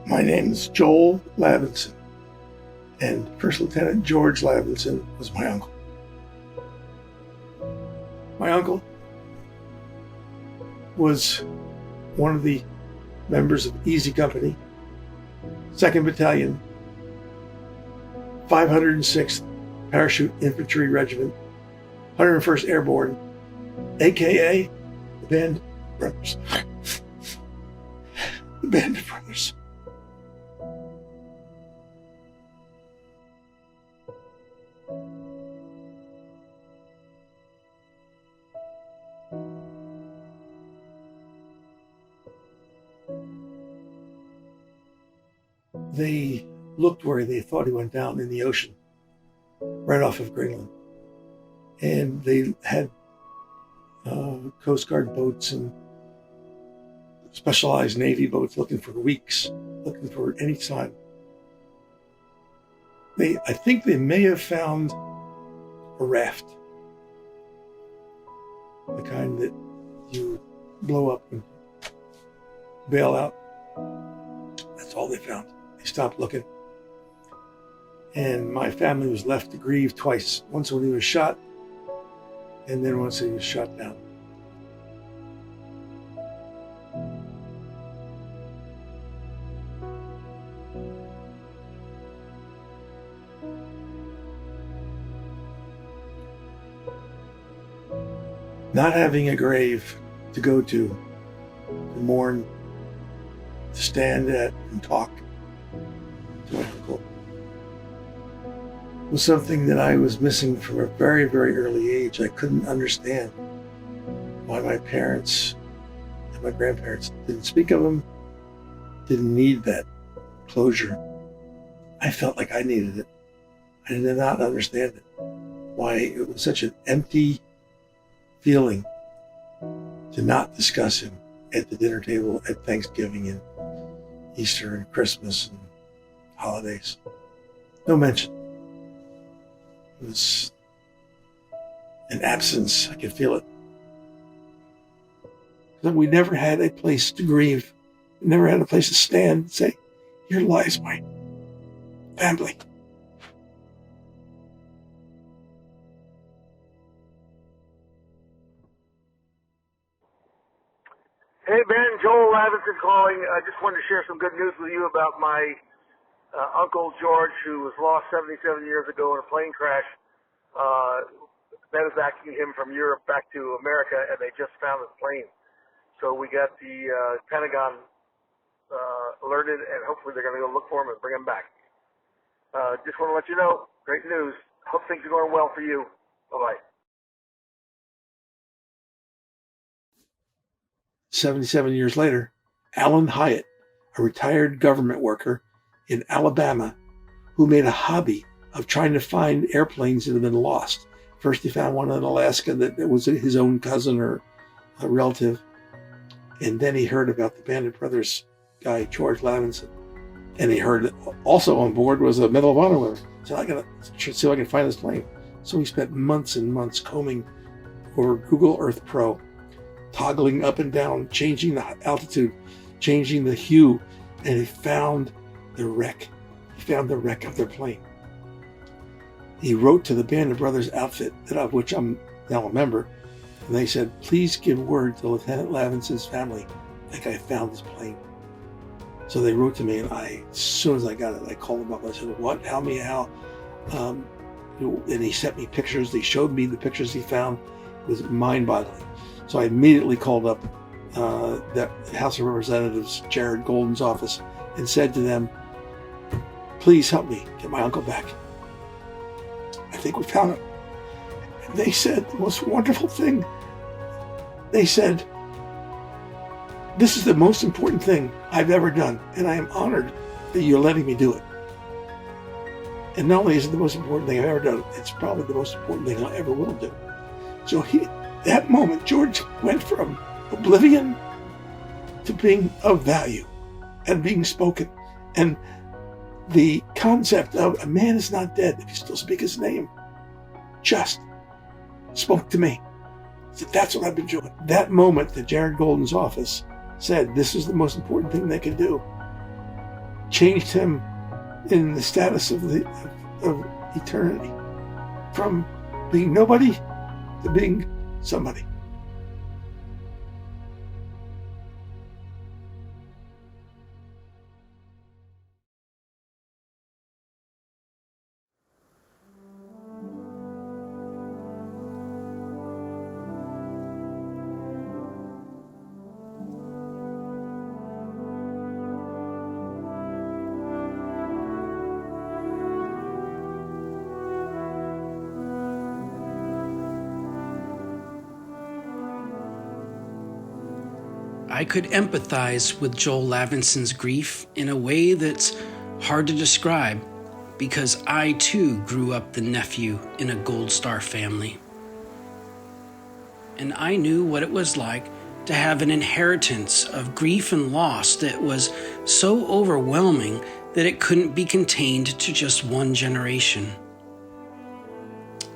My name is Joel Lavinson, and First Lieutenant George Lavinson was my uncle. My uncle was one of the members of Easy Company, 2nd Battalion, 506th Parachute Infantry Regiment, 101st Airborne, aka the Band of Brothers. The Band of Brothers. They looked where they thought he went down in the ocean, right off of Greenland. And they had Coast Guard boats and specialized Navy boats looking for weeks, looking for any sign. I think they may have found a raft, the kind that you blow up and bail out. That's all they found. They stopped looking. And my family was left to grieve twice. Once when he was shot, and then once he was shot down. Not having a grave to go to mourn, to stand at and talk to my uncle was something that I was missing from a very, very early age. I couldn't understand why my parents and my grandparents didn't speak of him, didn't need that closure. I felt like I needed it. I did not understand it. Why it was such an empty feeling to not discuss him at the dinner table at Thanksgiving and Easter and Christmas and holidays. No mention. It was an absence. I could feel it. We never had a place to grieve. We never had a place to stand and say, here lies my family. Hey Ben, Joel Lavinson calling. I just wanted to share some good news with you about my Uncle George, who was lost 77 years ago in a plane crash. Medevacuing him from Europe back to America, and they just found his plane. So we got the Pentagon alerted, and hopefully they're going to go look for him and bring him back. Just want to let you know, great news. Hope things are going well for you. Bye-bye. 77 years later, Alan Hyatt, a retired government worker in Alabama, who made a hobby of trying to find airplanes that had been lost. First, he found one in Alaska that was his own cousin or a relative. And then he heard about the Band of Brothers guy, George Lavinson. And he heard that also on board was a Medal of Honor winner. So I got to see if I can find this plane. So he spent months and months combing over Google Earth Pro, toggling up and down, changing the altitude, changing the hue, and he found the wreck. He found the wreck of their plane. He wrote to the Band of Brothers outfit, of which I'm now a member, and they said, please give word to Lieutenant Lavinson's family that I found this plane. So they wrote to me, and as soon as I got it, I called them up. I said, what? How? And he sent me pictures. They showed me the pictures he found. It was mind-boggling. So I immediately called up the House of Representatives, Jared Golden's office, and said to them, please help me get my uncle back. think we found him. And they said the most wonderful thing. They said, this is the most important thing I've ever done, and I am honored that you're letting me do it. And not only is it the most important thing I've ever done, it's probably the most important thing I ever will do. So that moment, George went from oblivion to being of value and being spoken. And the concept of a man is not dead if you still speak his name just spoke to me. So that's what I've been doing. That moment that Jared Golden's office said this is the most important thing they can do changed him in the status of eternity, from being nobody to being somebody. I could empathize with Joel Lavinson's grief in a way that's hard to describe, because I too grew up the nephew in a Gold Star family. And I knew what it was like to have an inheritance of grief and loss that was so overwhelming that it couldn't be contained to just one generation.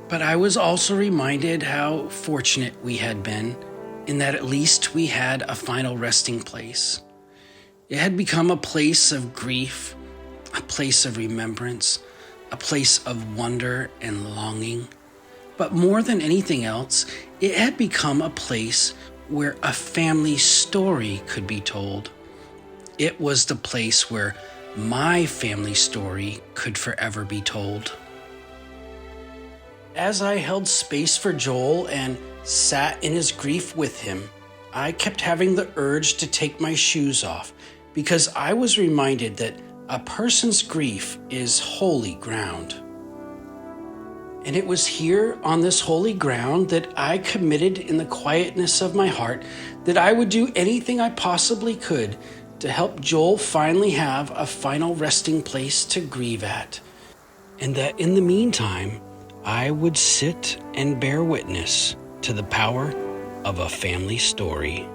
But I was also reminded how fortunate we had been, in that at least we had a final resting place. It had become a place of grief, a place of remembrance, a place of wonder and longing. But more than anything else, it had become a place where a family story could be told. It was the place where my family story could forever be told. As I held space for Joel and sat in his grief with him, I kept having the urge to take my shoes off, because I was reminded that a person's grief is holy ground. And it was here on this holy ground that I committed in the quietness of my heart that I would do anything I possibly could to help Joel finally have a final resting place to grieve at. And that in the meantime, I would sit and bear witness to the power of a family story.